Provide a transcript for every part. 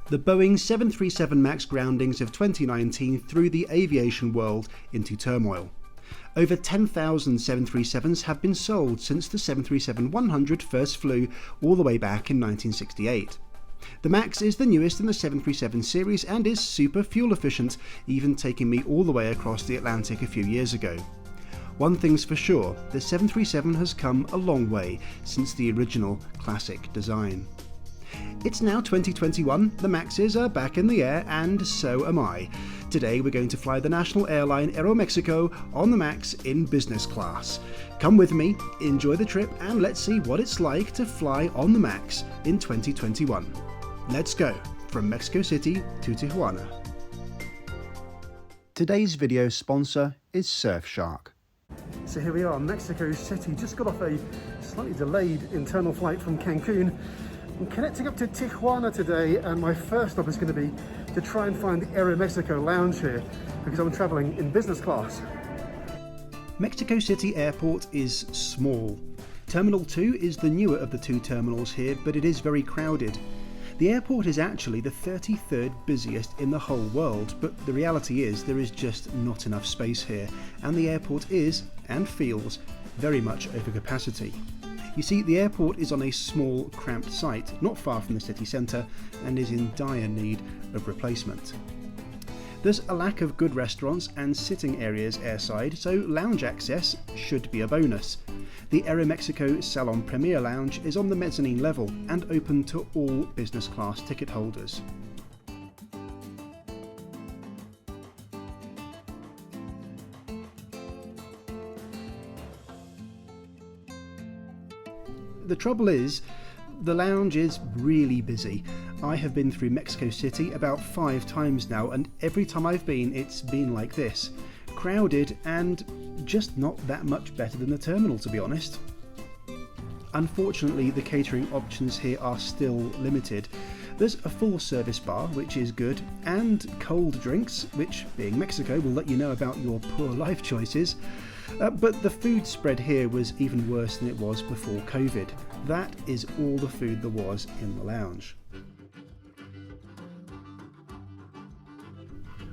The Boeing 737 MAX groundings of 2019 threw the aviation world into turmoil. Over 10,000 737s have been sold since the 737-100 first flew all the way back in 1968. The MAX is the newest in the 737 series and is super fuel efficient, even taking me all the way across the Atlantic a few years ago. One thing's for sure, the 737 has come a long way since the original classic design. It's now 2021, the MAXes are back in the air, and so am I. Today we're going to fly the national airline Aeromexico on the MAX in business class. Come with me, enjoy the trip, and let's see what it's like to fly on the MAX in 2021. Let's go, from Mexico City to Tijuana. Today's video sponsor is Surfshark. So here we are, Mexico City, just got off a slightly delayed internal flight from Cancun. I'm connecting up to Tijuana today, and my first stop is going to be to try and find the Aeromexico lounge here because I'm traveling in business class. Mexico City Airport is small. Terminal 2 is the newer of the two terminals here, but it is very crowded. The airport is actually the 33rd busiest in the whole world, but the reality is there is just not enough space here, and the airport is, and feels, very much over capacity. You see, the airport is on a small, cramped site, not far from the city centre, and is in dire need of replacement. There's a lack of good restaurants and sitting areas airside, so lounge access should be a bonus. The Aeromexico Salon Premier Lounge is on the mezzanine level and open to all business class ticket holders. The trouble is, the lounge is really busy. I have been through Mexico City about 5 times now, and every time I've been, it's been like this. Crowded and just not that much better than the terminal, to be honest. Unfortunately, the catering options here are still limited. There's a full service bar, which is good, and cold drinks, which, being Mexico, will let you know about your poor life choices. But the food spread here was even worse than it was before COVID. That is all the food there was in the lounge.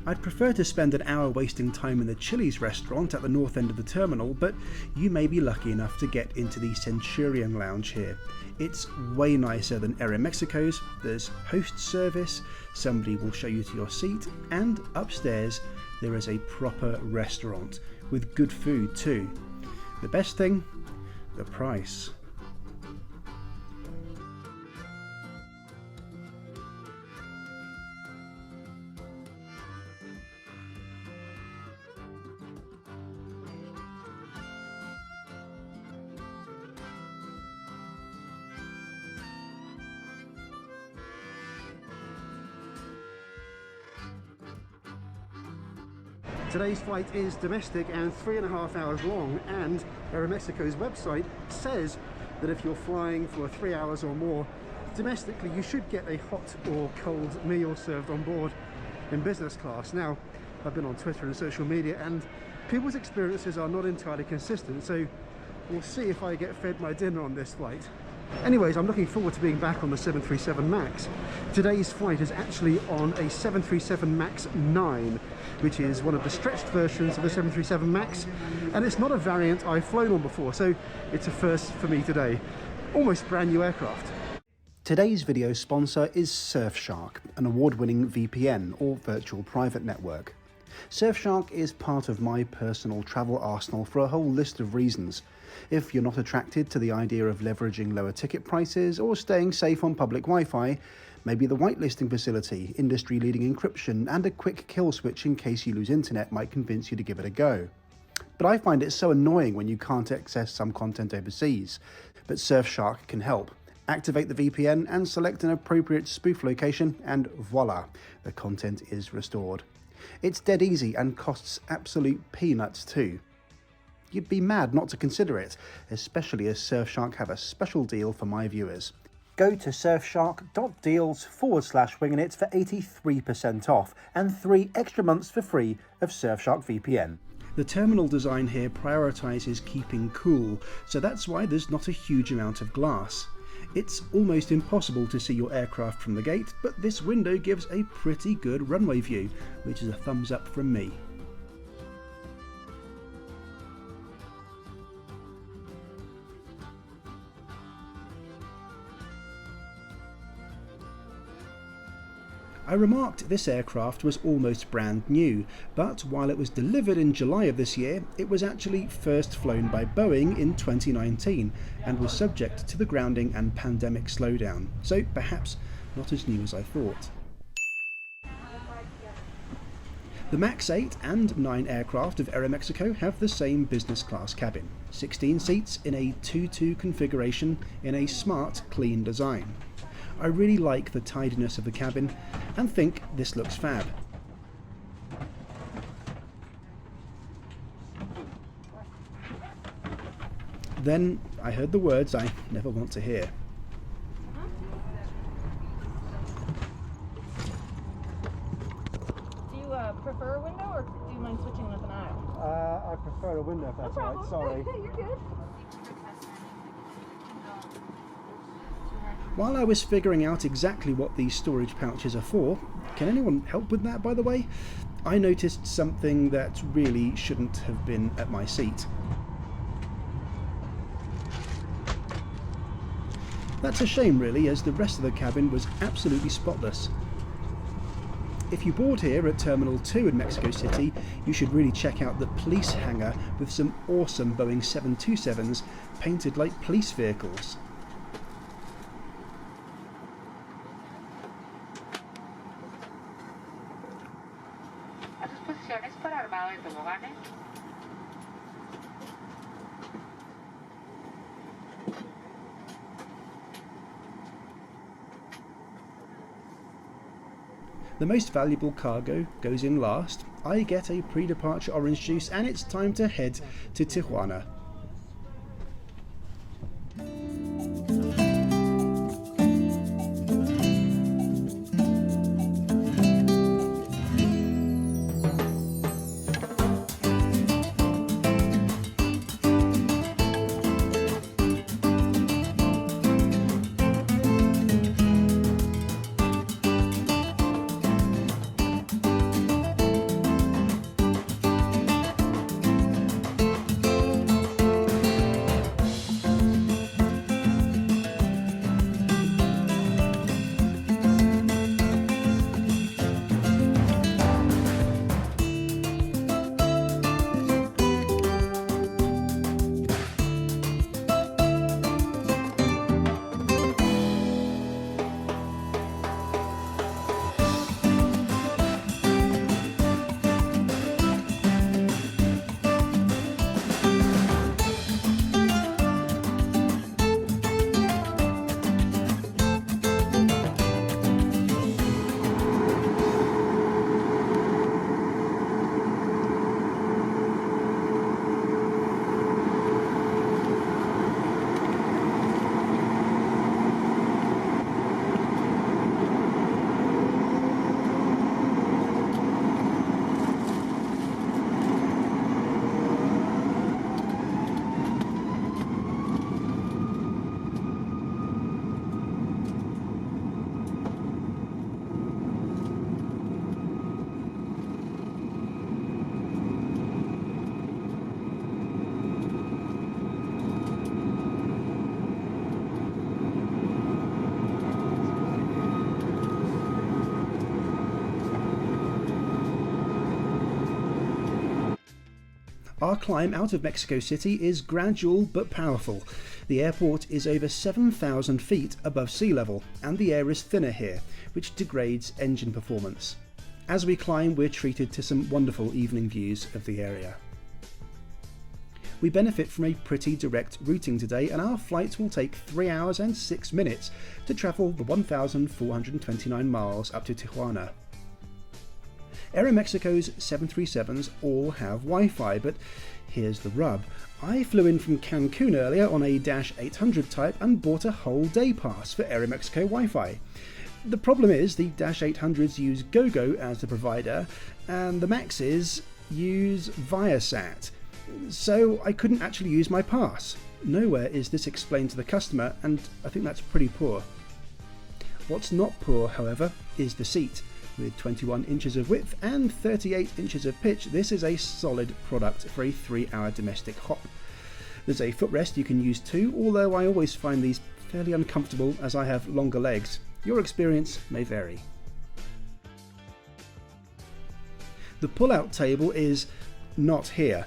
I'd prefer to spend an hour wasting time in the Chili's restaurant at the north end of the terminal, but you may be lucky enough to get into the Centurion lounge here. It's way nicer than Aeromexico's, there's host service, somebody will show you to your seat, and upstairs there is a proper restaurant, with good food too. The best thing? The price. Today's flight is domestic and 3.5 hours long, and Aeromexico's website says that if you're flying for 3 hours or more domestically, you should get a hot or cold meal served on board in business class. Now, I've been on Twitter and social media, and people's experiences are not entirely consistent, so we'll see if I get fed my dinner on this flight. Anyways, I'm looking forward to being back on the 737 MAX. Today's flight is actually on a 737 MAX 9, which is one of the stretched versions of the 737 MAX, and it's not a variant I've flown on before, so it's a first for me today. Almost brand new aircraft. Today's video sponsor is Surfshark, an award-winning VPN, or virtual private network. Surfshark is part of my personal travel arsenal for a whole list of reasons. If you're not attracted to the idea of leveraging lower ticket prices or staying safe on public Wi-Fi, maybe the whitelisting facility, industry-leading encryption, and a quick kill switch in case you lose internet might convince you to give it a go. But I find it so annoying when you can't access some content overseas. But Surfshark can help. Activate the VPN and select an appropriate spoof location, and voila, the content is restored. It's dead easy and costs absolute peanuts too. You'd be mad not to consider it, especially as Surfshark have a special deal for my viewers. Go to surfshark.deals/wingin for 83% off and 3 extra months for free of Surfshark VPN. The terminal design here prioritises keeping cool, so that's why there's not a huge amount of glass. It's almost impossible to see your aircraft from the gate, but this window gives a pretty good runway view, which is a thumbs up from me. I remarked this aircraft was almost brand new, but while it was delivered in July of this year, it was actually first flown by Boeing in 2019 and was subject to the grounding and pandemic slowdown, so perhaps not as new as I thought. The MAX 8 and 9 aircraft of Aeromexico have the same business class cabin, 16 seats in a 2-2 configuration in a smart, clean design. I really like the tidiness of the cabin and think this looks fab. Then I heard the words I never want to hear. Do you prefer a window or do you mind switching with an aisle? I prefer a window if that's No right, problem. sorry. Yeah, you're good. While I was figuring out exactly what these storage pouches are for, can anyone help with that, by the way? I noticed something that really shouldn't have been at my seat. That's a shame really, as the rest of the cabin was absolutely spotless. If you board here at Terminal 2 in Mexico City, you should really check out the police hangar with some awesome Boeing 727s painted like police vehicles. The most valuable cargo goes in last. I get a pre-departure orange juice and it's time to head to Tijuana. Our climb out of Mexico City is gradual but powerful. The airport is over 7,000 feet above sea level, and the air is thinner here, which degrades engine performance. As we climb, we're treated to some wonderful evening views of the area. We benefit from a pretty direct routing today, and our flight will take 3 hours and 6 minutes to travel the 1,429 miles up to Tijuana. Aeromexico's 737s all have Wi-Fi, but here's the rub. I flew in from Cancun earlier on a -800 type and bought a whole day pass for Aeromexico Wi-Fi. The problem is the -800s use GoGo as the provider, and the Maxes use Viasat, so I couldn't actually use my pass. nowhere is this explained to the customer, and I think that's pretty poor. What's not poor, however, is the seat. With 21 inches of width and 38 inches of pitch, this is a solid product for a 3-hour domestic hop. There's a footrest you can use too, although I always find these fairly uncomfortable as I have longer legs. Your experience may vary. The pull-out table is not here.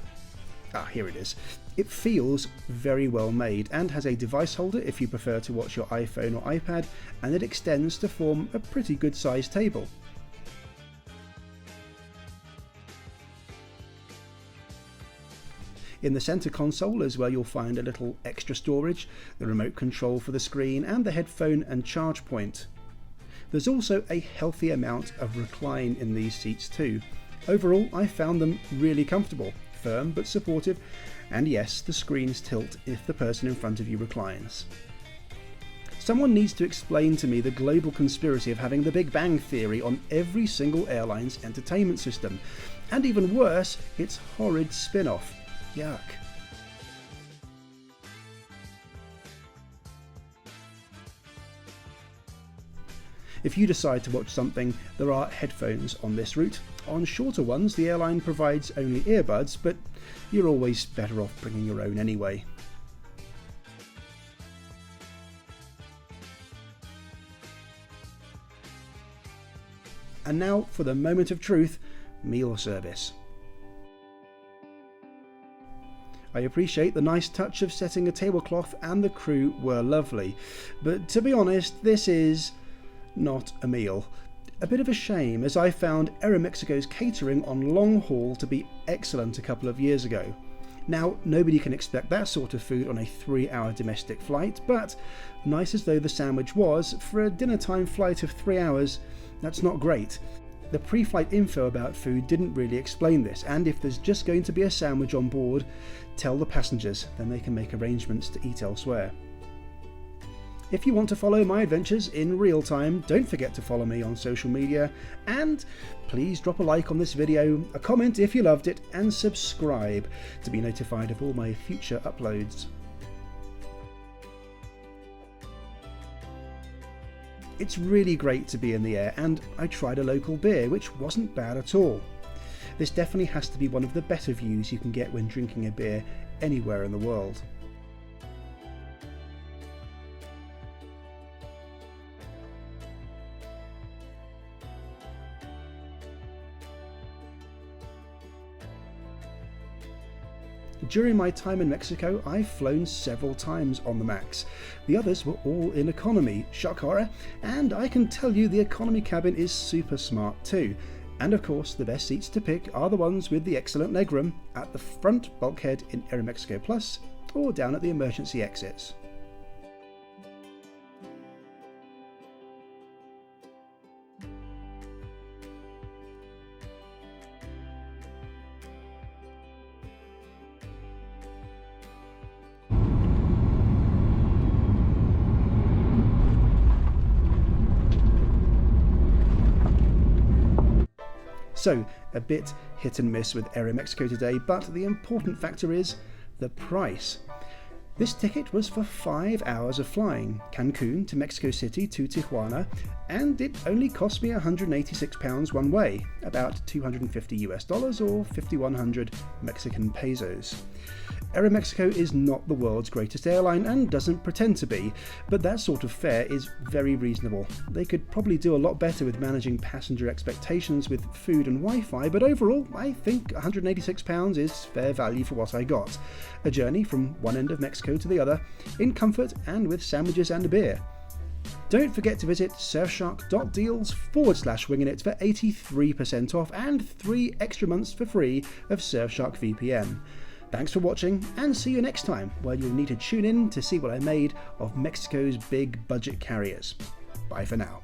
Here it is. It feels very well made and has a device holder if you prefer to watch your iPhone or iPad, and it extends to form a pretty good sized table. In the center console is where you'll find a little extra storage, the remote control for the screen, and the headphone and charge point. There's also a healthy amount of recline in these seats too. Overall, I found them really comfortable, firm but supportive, and yes, the screens tilt if the person in front of you reclines. Someone needs to explain to me the global conspiracy of having the Big Bang Theory on every single airline's entertainment system, and even worse, its horrid spin-off. Yuck. If you decide to watch something, there are headphones on this route. On shorter ones, the airline provides only earbuds, but you're always better off bringing your own anyway. And now for the moment of truth, meal service. I appreciate the nice touch of setting a tablecloth, and the crew were lovely, but to be honest, this is not a meal. A bit of a shame, as I found Aeromexico's catering on long haul to be excellent a couple of years ago. Now, nobody can expect that sort of food on a 3-hour domestic flight, but nice as though the sandwich was, for a dinner time flight of 3 hours, that's not great. The pre-flight info about food didn't really explain this, and if there's just going to be a sandwich on board, tell the passengers, then they can make arrangements to eat elsewhere. If you want to follow my adventures in real time, don't forget to follow me on social media, and please drop a like on this video, a comment if you loved it, and subscribe to be notified of all my future uploads. It's really great to be in the air, and I tried a local beer, which wasn't bad at all. This definitely has to be one of the better views you can get when drinking a beer anywhere in the world. During my time in Mexico, I've flown several times on the MAX. The others were all in economy, shock horror, and I can tell you the economy cabin is super smart too. And of course, the best seats to pick are the ones with the excellent legroom at the front bulkhead in Aeromexico Plus, or down at the emergency exits. So, a bit hit and miss with Aeromexico today, but the important factor is the price. This ticket was for 5 hours of flying, Cancun to Mexico City to Tijuana, and it only cost me £186 one way, about $250 or 5,100 Mexican pesos. Aeromexico is not the world's greatest airline and doesn't pretend to be, but that sort of fare is very reasonable. They could probably do a lot better with managing passenger expectations with food and Wi-Fi, but overall I think £186 is fair value for what I got. A journey from one end of Mexico to the other, in comfort and with sandwiches and a beer. Don't forget to visit surfshark.deals/wingin for 83% off and 3 extra months for free of Surfshark VPN. Thanks for watching, and see you next time, where you'll need to tune in to see what I made of Mexico's big budget carriers. Bye for now.